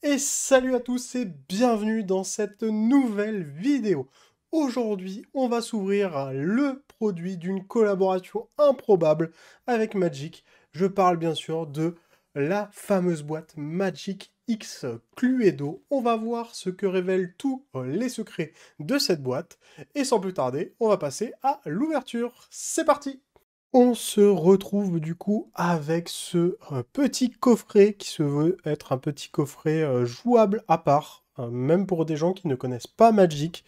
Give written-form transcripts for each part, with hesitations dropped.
Et salut à tous et bienvenue dans cette nouvelle vidéo. Aujourd'hui, on va s'ouvrir le produit d'une collaboration improbable avec Magic. Je parle bien sûr de la fameuse boîte Magic X Cluedo. On va voir ce que révèlent tous les secrets de cette boîte. Et sans plus tarder, on va passer à l'ouverture. C'est parti! On se retrouve du coup avec ce petit coffret qui se veut être un petit coffret jouable à part, même pour des gens qui ne connaissent pas Magic.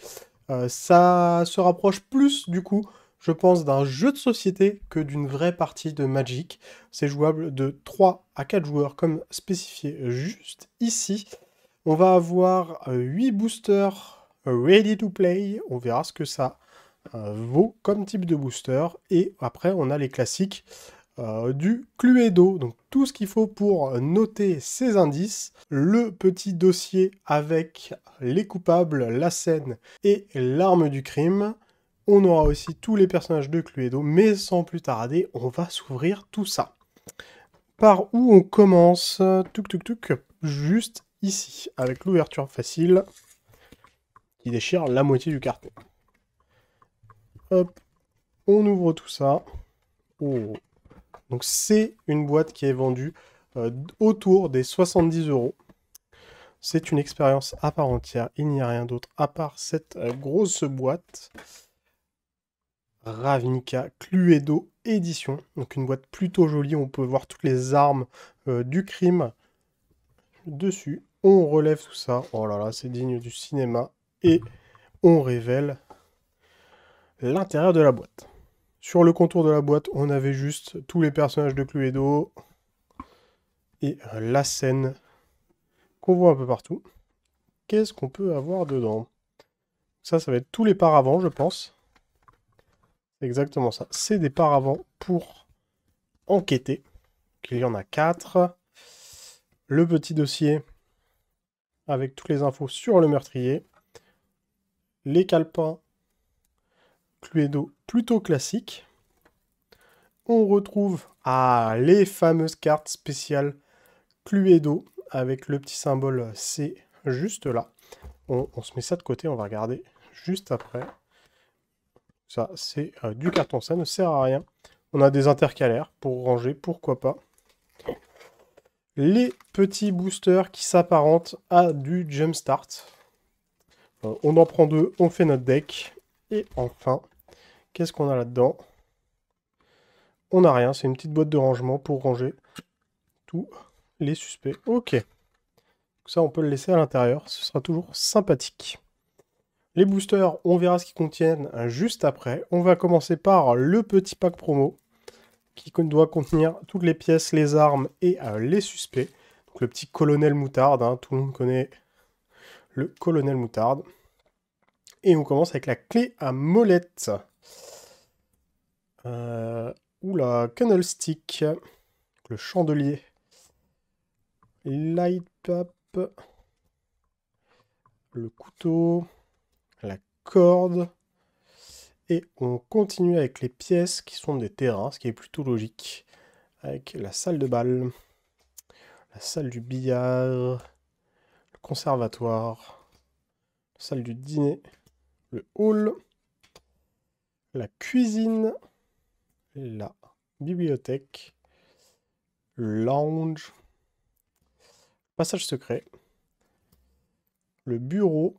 Ça se rapproche plus du coup, je pense, d'un jeu de société que d'une vraie partie de Magic. C'est jouable de 3 à 4 joueurs comme spécifié juste ici. On va avoir 8 boosters ready to play, on verra ce que ça vaut comme type de booster. Et après, on a les classiques du Cluedo. Donc tout ce qu'il faut pour noter ces indices. Le petit dossier avec les coupables, la scène et l'arme du crime. On aura aussi tous les personnages de Cluedo. Mais sans plus tarder, on va s'ouvrir tout ça. Par où on commence? Tuk tuk tuk. Juste ici, avec l'ouverture facile qui déchire la moitié du carton. Hop, on ouvre tout ça. Oh. Donc c'est une boîte qui est vendue autour des 70 €. C'est une expérience à part entière. Il n'y a rien d'autre à part cette grosse boîte. Ravnica Cluedo édition. Donc une boîte plutôt jolie. On peut voir toutes les armes du crime dessus. On relève tout ça. Oh là là, c'est digne du cinéma. Et on révèle l'intérieur de la boîte. Sur le contour de la boîte, on avait juste tous les personnages de Cluedo et la scène qu'on voit un peu partout. Qu'est-ce qu'on peut avoir dedans? Ça va être tous les paravents, je pense. C'est exactement ça. C'est des paravents pour enquêter. Il y en a 4. Le petit dossier avec toutes les infos sur le meurtrier. Les calepins Cluedo plutôt classiques. On retrouve les fameuses cartes spéciales Cluedo avec le petit symbole C juste là. On se met ça de côté, on va regarder juste après. Ça, c'est du carton, ça ne sert à rien. On a des intercalaires pour ranger, pourquoi pas. Les petits boosters qui s'apparentent à du Jumpstart. On en prend 2, on fait notre deck. Et enfin, qu'est-ce qu'on a là-dedans? On n'a rien, c'est une petite boîte de rangement pour ranger tous les suspects. Ok. Ça, on peut le laisser à l'intérieur, ce sera toujours sympathique. Les boosters, on verra ce qu'ils contiennent juste après. On va commencer par le petit pack promo, qui doit contenir toutes les pièces, les armes et les suspects. Donc le petit colonel moutarde, hein, tout le monde connaît le colonel moutarde. Et on commence avec la clé à molette. Oula, candlestick, le chandelier, light up, le couteau, la corde. Et on continue avec les pièces qui sont des terrains, ce qui est plutôt logique. Avec la salle de bal, la salle du billard, le conservatoire, la salle du dîner, le hall, la cuisine, la bibliothèque, le lounge, passage secret, le bureau,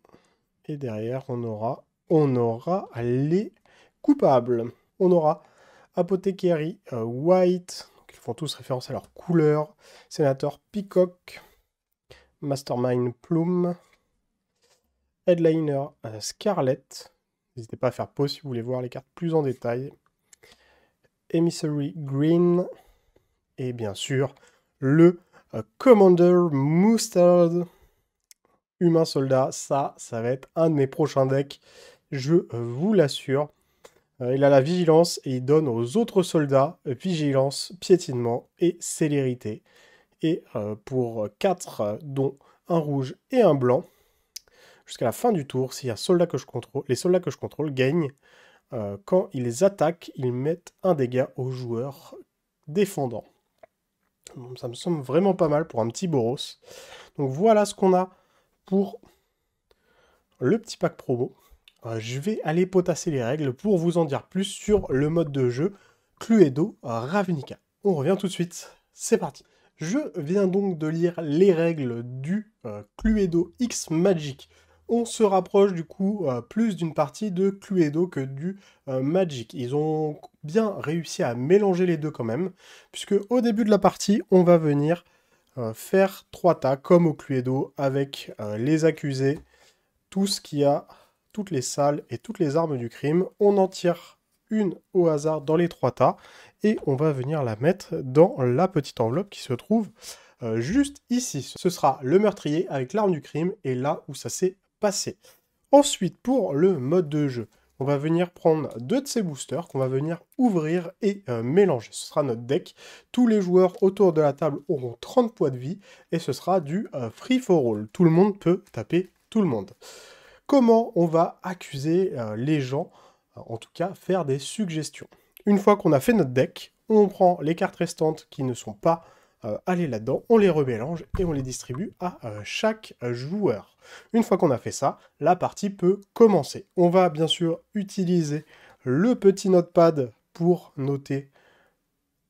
et derrière on aura les coupables. On aura Apothecary White, donc ils font tous référence à leur couleur, Sénateur Peacock, Mastermind Plume, Headliner Scarlet. N'hésitez pas à faire pause si vous voulez voir les cartes plus en détail. Emissary Green. Et bien sûr, le Commander Mustard. Humain soldat, ça va être un de mes prochains decks. Je vous l'assure. Il a la vigilance et il donne aux autres soldats vigilance, piétinement et célérité. Et pour 4, dont un rouge et un blanc, jusqu'à la fin du tour, s'il y a les soldats que je contrôle gagnent. Quand ils attaquent, ils mettent un dégât au joueur défendant. Ça me semble vraiment pas mal pour un petit Boros. Donc voilà ce qu'on a pour le petit pack promo. Je vais aller potasser les règles pour vous en dire plus sur le mode de jeu Cluedo Ravnica. On revient tout de suite, c'est parti. Je viens donc de lire les règles du Cluedo X Magic. On se rapproche du coup plus d'une partie de Cluedo que du Magic. Ils ont bien réussi à mélanger les deux quand même, puisque au début de la partie, on va venir faire 3 tas comme au Cluedo avec les accusés, tout ce qu'il y a, toutes les salles et toutes les armes du crime. On en tire une au hasard dans les 3 tas et on va venir la mettre dans la petite enveloppe qui se trouve juste ici. Ce sera le meurtrier avec l'arme du crime et là où ça s'est passé. Ensuite, pour le mode de jeu, on va venir prendre 2 de ces boosters qu'on va venir ouvrir et mélanger. Ce sera notre deck. Tous les joueurs autour de la table auront 30 points de vie et ce sera du free for all. Tout le monde peut taper tout le monde. Comment on va accuser les gens, en tout cas faire des suggestions. Une fois qu'on a fait notre deck, on prend les cartes restantes qui ne sont pas allées là-dedans, on les remélange et on les distribue à chaque joueur. Une fois qu'on a fait ça, la partie peut commencer. On va bien sûr utiliser le petit notepad pour noter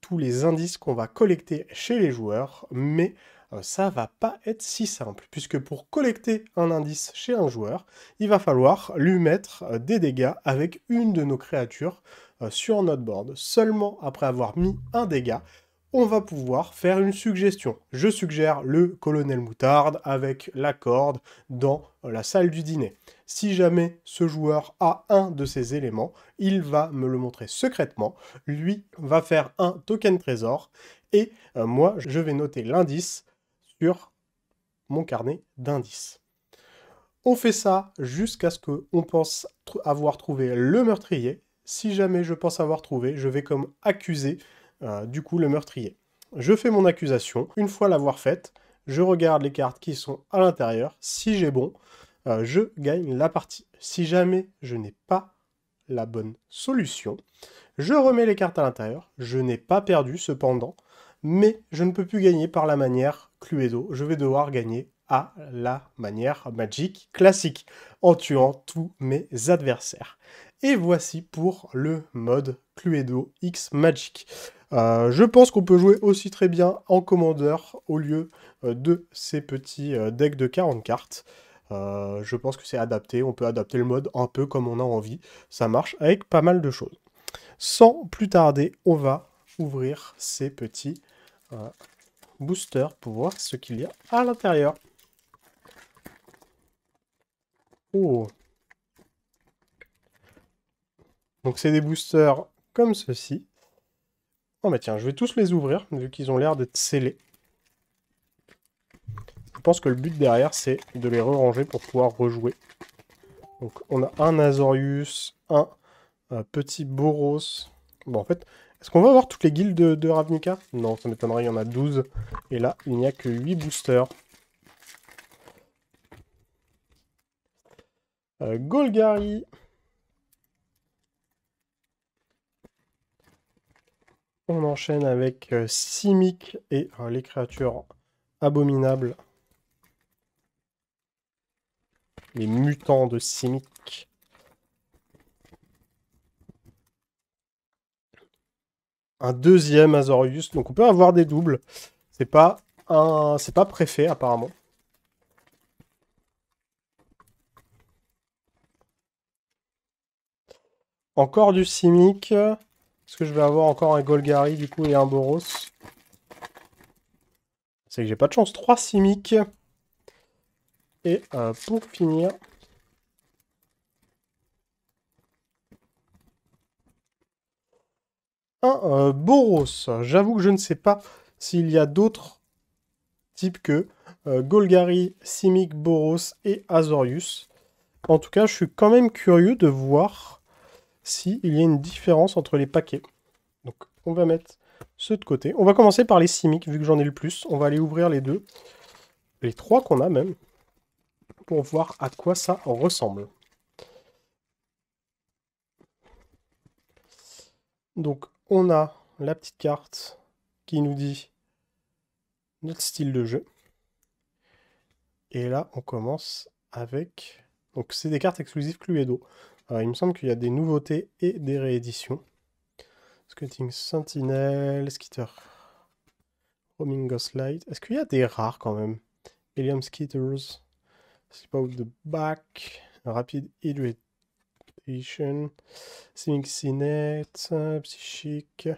tous les indices qu'on va collecter chez les joueurs, mais ça va pas être si simple, puisque pour collecter un indice chez un joueur, il va falloir lui mettre des dégâts avec une de nos créatures sur notre board. Seulement après avoir mis un dégât, on va pouvoir faire une suggestion. Je suggère le colonel Moutarde avec la corde dans la salle du dîner. Si jamais ce joueur a un de ces éléments, il va me le montrer secrètement. Lui va faire un token trésor et moi, je vais noter l'indice sur mon carnet d'indices. On fait ça jusqu'à ce qu'on pense avoir trouvé le meurtrier. Si jamais je pense avoir trouvé, je vais comme accuser du coup le meurtrier. Je fais mon accusation. Une fois l'avoir faite, je regarde les cartes qui sont à l'intérieur. Si j'ai bon, je gagne la partie. Si jamais je n'ai pas la bonne solution, je remets les cartes à l'intérieur. Je n'ai pas perdu cependant, mais je ne peux plus gagner par la manière Cluedo. Je vais devoir gagner à la manière Magic classique, en tuant tous mes adversaires. Et voici pour le mode Cluedo X Magic. Je pense qu'on peut jouer aussi très bien en commandeur au lieu de ces petits decks de 40 cartes. Je pense que c'est adapté, on peut adapter le mode un peu comme on a envie. Ça marche avec pas mal de choses. Sans plus tarder, on va ouvrir ces petits boosters pour voir ce qu'il y a à l'intérieur. Oh. Donc c'est des boosters comme ceci. Oh bah tiens, je vais tous les ouvrir, vu qu'ils ont l'air d'être scellés. Je pense que le but derrière, c'est de les ranger pour pouvoir rejouer. Donc on a un Azorius, un petit Boros. Bon, en fait, est-ce qu'on va avoir toutes les guildes de Ravnica? Non, ça m'étonnerait, il y en a 12. Et là, il n'y a que 8 boosters. Golgari. On enchaîne avec Simic et les créatures abominables. Les mutants de Simic. Un deuxième Azorius. Donc on peut avoir des doubles. C'est pas préfet apparemment. Encore du Simic. Est-ce que je vais avoir encore un Golgari du coup et un Boros? C'est que j'ai pas de chance. 3 Simic. Et pour finir... un Boros. J'avoue que je ne sais pas s'il y a d'autres types que Golgari, Simic, Boros et Azorius. En tout cas, je suis quand même curieux de voir s'il y a une différence entre les paquets. Donc, on va mettre ceux de côté. On va commencer par les Simic, vu que j'en ai le plus. On va aller ouvrir les deux. Les trois qu'on a même. Pour voir à quoi ça ressemble. Donc, on a la petite carte qui nous dit notre style de jeu. Et là, on commence avec... Donc, c'est des cartes exclusives Cluedo. Il me semble qu'il y a des nouveautés et des rééditions. Scouting Sentinel, Skitter, Roaming Ghostlight. Est-ce qu'il y a des rares quand même? Helium Skitters, Slip Out the Back, Rapid Hydration, Simixinet, Psychique.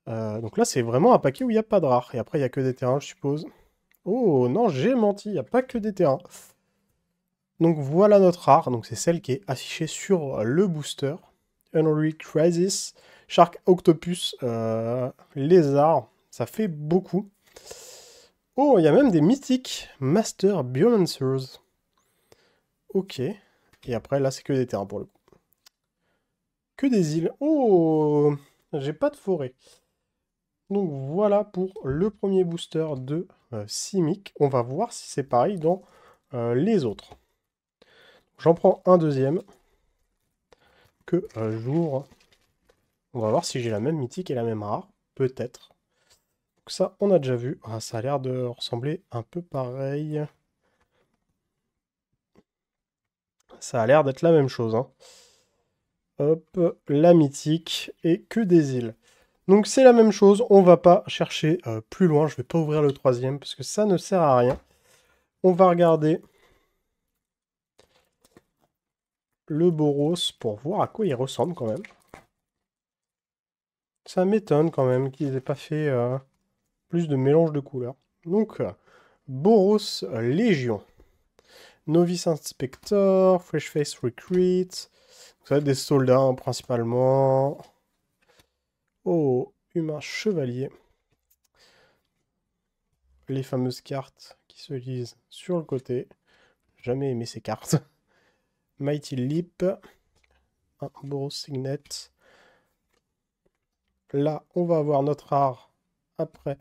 Donc là, c'est vraiment un paquet où il n'y a pas de rares. Et après, il n'y a que des terrains, je suppose. Oh non, j'ai menti, il n'y a pas que des terrains. Donc voilà notre rare, donc c'est celle qui est affichée sur le booster. Unreal Crisis, Shark Octopus, Lézard, ça fait beaucoup. Oh, il y a même des mythiques, Master Biomancers. Ok, et après là c'est que des terrains pour le coup. Que des îles. Oh, j'ai pas de forêt. Donc voilà pour le premier booster de Simic. On va voir si c'est pareil dans les autres. J'en prends un deuxième. Que jour. On va voir si j'ai la même mythique et la même rare. Peut-être. Donc ça, on a déjà vu. Ah, ça a l'air de ressembler un peu pareil. Ça a l'air d'être la même chose. Hein. Hop, la mythique et que des îles. Donc c'est la même chose. On va pas chercher plus loin. Je vais pas ouvrir le troisième parce que ça ne sert à rien. On va regarder le Boros pour voir à quoi il ressemble quand même. Ça m'étonne quand même qu'ils aient pas fait plus de mélange de couleurs. Donc, Boros Légion. Novice Inspector, Fresh Face Recruit. Ça va être des soldats hein, principalement. Oh, Humain Chevalier. Les fameuses cartes qui se lisent sur le côté. Jamais aimé ces cartes. Mighty Leap. Un Boros Signet. Là, on va avoir notre rare après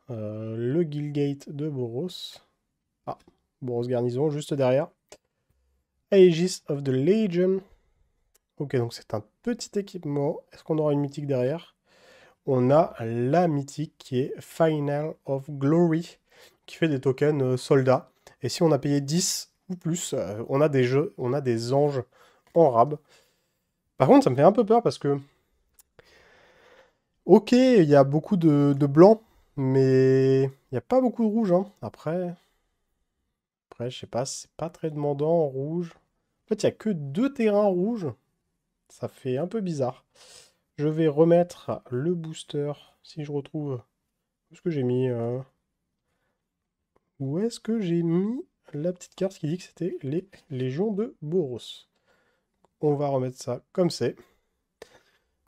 le Guildgate de Boros. Ah, Boros Garnison juste derrière. Aegis of the Legion. Ok, donc c'est un petit équipement. Est-ce qu'on aura une mythique derrière? On a la mythique qui est Final of Glory, qui fait des tokens soldats. Et si on a payé 10 ou plus, on a des jeux, on a des anges en rab. Par contre, ça me fait un peu peur parce que... Ok, il y a beaucoup de blanc, mais il n'y a pas beaucoup de rouge. Hein. Après, je sais pas, c'est pas très demandant en rouge. En fait, il n'y a que 2 terrains rouges. Ça fait un peu bizarre. Je vais remettre le booster, si je retrouve... Où est-ce que j'ai mis Où est-ce que j'ai mis la petite carte qui dit que c'était les Légions de Boros? On va remettre ça comme c'est.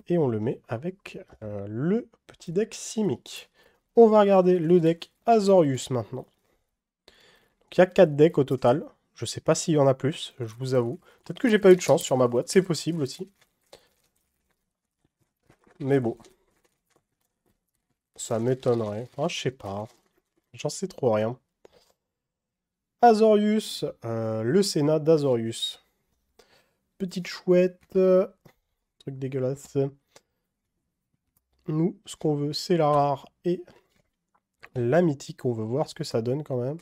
Et on le met avec le petit deck Simic. On va regarder le deck Azorius maintenant. Donc, il y a 4 decks au total. Je sais pas s'il y en a plus, je vous avoue. Peut-être que j'ai pas eu de chance sur ma boîte, c'est possible aussi. Mais bon. Ça m'étonnerait. Ah, je sais pas. J'en sais trop rien. Azorius, le Sénat d'Azorius. Petite chouette. Truc dégueulasse. Nous, ce qu'on veut, c'est la rare et la mythique. On veut voir ce que ça donne quand même.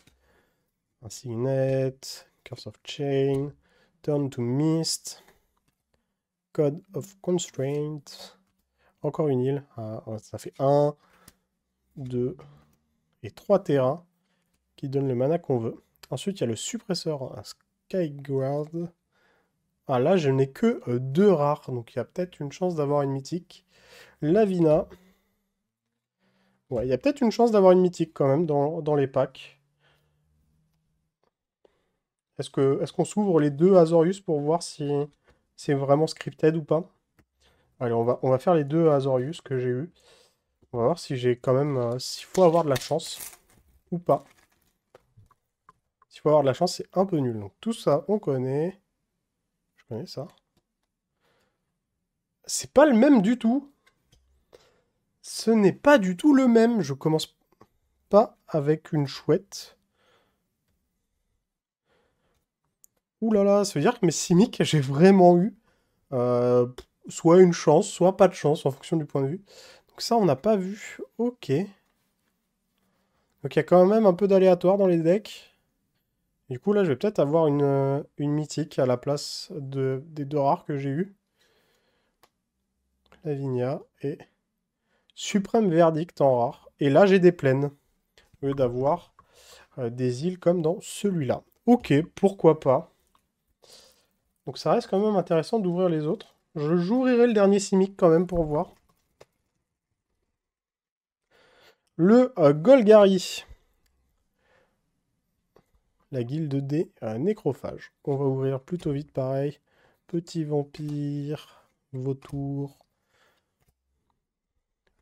Un Signet, Curse of Chain, Turn to Mist, Code of Constraint. Encore une île. Ah, ça fait 1, 2 et 3 terrains qui donnent le mana qu'on veut. Ensuite, il y a le suppresseur Skyguard. Ah là, je n'ai que 2 rares, donc il y a peut-être une chance d'avoir une mythique. Lavina. Ouais, il y a peut-être une chance d'avoir une mythique quand même dans les packs. Est-ce qu'on s'ouvre les 2 Azorius pour voir si c'est vraiment scripted ou pas? Allez, on va faire les 2 Azorius que j'ai eu. On va voir si j'ai quand même... s'il faut avoir de la chance ou pas. S'il faut avoir de la chance, c'est un peu nul. Donc tout ça, on connaît. Je connais ça. C'est pas le même du tout. Ce n'est pas du tout le même. Je commence pas avec une chouette. Ouh là là, ça veut dire que mes Simic, j'ai vraiment eu soit une chance, soit pas de chance, en fonction du point de vue. Donc ça, on n'a pas vu. Ok. Donc il y a quand même un peu d'aléatoire dans les decks. Du coup, là, je vais peut-être avoir une mythique à la place des deux rares que j'ai eu. Lavinia et Suprême Verdict en rare. Et là, j'ai des plaines, au lieu d'avoir des îles comme dans celui-là. Ok, pourquoi pas. Donc ça reste quand même intéressant d'ouvrir les autres. Je j'ouvrirai le dernier Simic quand même pour voir. Le Golgari. La guilde des nécrophages. On va ouvrir plutôt vite pareil. Petit vampire, vautour,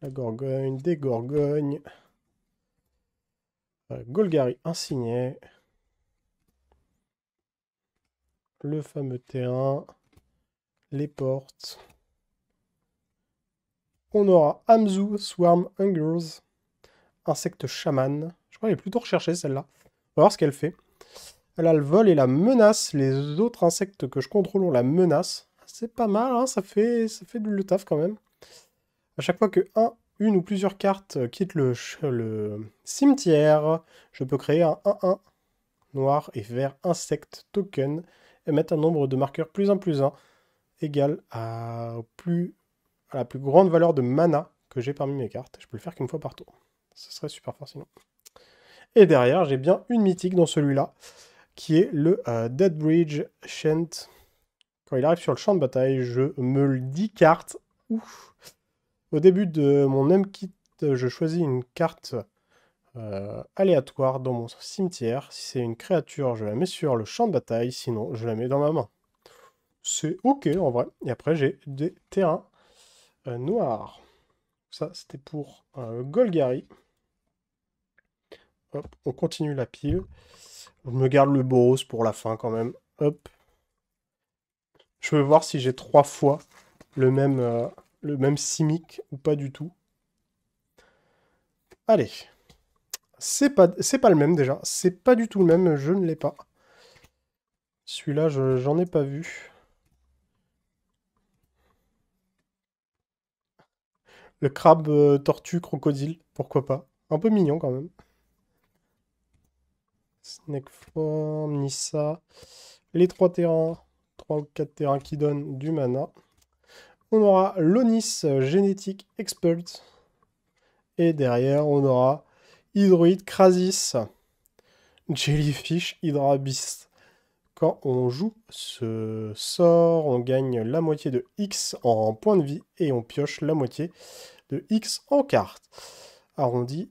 la gorgogne, des gorgognes. Golgari insigné. Le fameux terrain. Les portes. On aura Amzu, Swarm, Hungers, insecte chaman. Je crois qu'elle est plutôt recherchée celle-là. On va voir ce qu'elle fait. Elle a le vol et la menace. Les autres insectes que je contrôle ont la menace. C'est pas mal, hein, ça fait le taf quand même. À chaque fois que une ou plusieurs cartes quittent le cimetière, je peux créer un 1-1 noir et vert insecte token et mettre un nombre de marqueurs +1/+1 égal à la plus grande valeur de mana que j'ai parmi mes cartes. Je peux le faire qu'une fois par tour. Ce serait super fort sinon. Et derrière, j'ai bien une mythique dans celui-là, qui est le Deadbridge Shant. Quand il arrive sur le champ de bataille, je me le 10 cartes. Ouf. Au début de mon M-Kit, je choisis une carte aléatoire dans mon cimetière. Si c'est une créature, je la mets sur le champ de bataille, sinon je la mets dans ma main. C'est ok en vrai. Et après, j'ai des terrains noirs. Ça, c'était pour Golgari. Hop, on continue la pile. Je me garde le Boros pour la fin quand même. Hop. Je veux voir si j'ai 3 fois le même Simic ou pas du tout. Allez. C'est pas le même déjà. C'est pas du tout le même, je ne l'ai pas. Celui-là, j'en ai pas vu. Le crabe tortue crocodile, pourquoi pas. Un peu mignon quand même. Snakeform, Nissa. Les 3 terrains. 3 ou 4 terrains qui donnent du mana. On aura l'Onis Génétique Expert. Et derrière, on aura Hydroid Krasis, Jellyfish Hydra Beast. Quand on joue ce sort, on gagne la moitié de X en points de vie et on pioche la moitié de X en cartes. Arrondi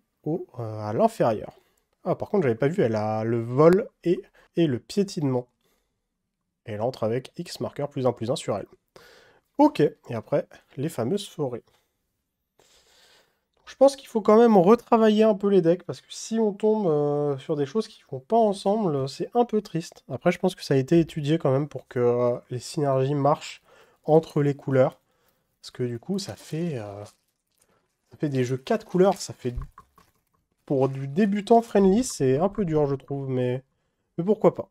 à l'inférieur. Ah, par contre, j'avais pas vu, elle a le vol et le piétinement. Et elle entre avec X marqueur +1/+1 sur elle. Ok, et après, les fameuses forêts. Je pense qu'il faut quand même retravailler un peu les decks, parce que si on tombe sur des choses qui ne vont pas ensemble, c'est un peu triste. Après, je pense que ça a été étudié quand même pour que les synergies marchent entre les couleurs. Parce que du coup, ça fait des jeux 4 couleurs, ça fait... Pour du débutant friendly, c'est un peu dur, je trouve, mais pourquoi pas.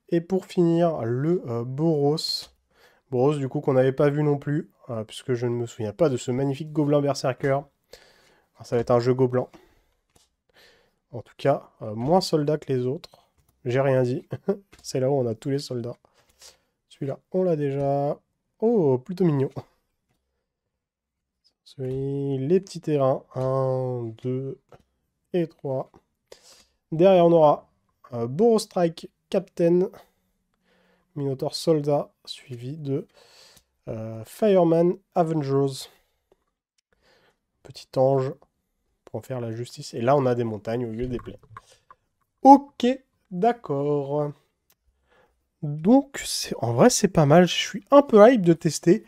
Et pour finir, le Boros. Boros, du coup, qu'on n'avait pas vu non plus, puisque je ne me souviens pas de ce magnifique gobelin berserker. Alors, ça va être un jeu gobelin. En tout cas, moins soldats que les autres. J'ai rien dit. C'est là où on a tous les soldats. Celui-là, on l'a déjà. Oh, plutôt mignon. Les petits terrains. 1, 2 et 3. Derrière, on aura Boros Strike Captain. Minotaur Soldat, suivi de Fireman Avengers. Petit ange pour en faire la justice. Et là, on a des montagnes au lieu des plaines. Ok, d'accord. Donc, en vrai, c'est pas mal. Je suis un peu hype de tester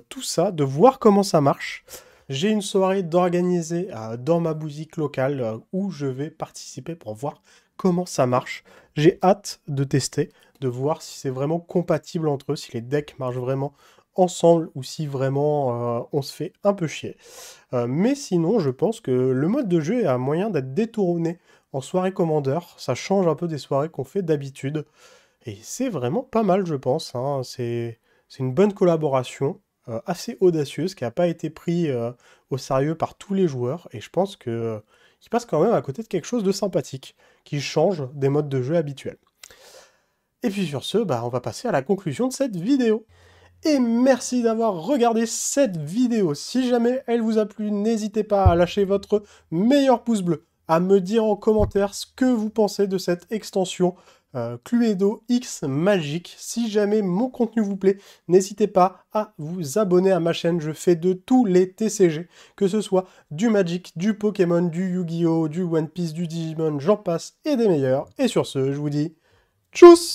tout ça, de voir comment ça marche. J'ai une soirée d'organiser dans ma boutique locale où je vais participer pour voir comment ça marche. J'ai hâte de tester, de voir si c'est vraiment compatible entre eux, si les decks marchent vraiment ensemble ou si vraiment on se fait un peu chier. Mais sinon, je pense que le mode de jeu a moyen d'être détourné en soirée commandeur. Ça change un peu des soirées qu'on fait d'habitude. Et c'est vraiment pas mal, je pense, hein. C'est une bonne collaboration, assez audacieuse, qui n'a pas été pris au sérieux par tous les joueurs. Et je pense que qui passe quand même à côté de quelque chose de sympathique, qui change des modes de jeu habituels. Et puis sur ce, on va passer à la conclusion de cette vidéo. Et merci d'avoir regardé cette vidéo. Si jamais elle vous a plu, n'hésitez pas à lâcher votre meilleur pouce bleu, à me dire en commentaire ce que vous pensez de cette extension Cluedo X Magic. Si jamais mon contenu vous plaît, n'hésitez pas à vous abonner à ma chaîne. Je fais de tous les TCG, que ce soit du Magic, du Pokémon, du Yu-Gi-Oh!, du One Piece, du Digimon, j'en passe, et des meilleurs. Et sur ce, je vous dis tchuss!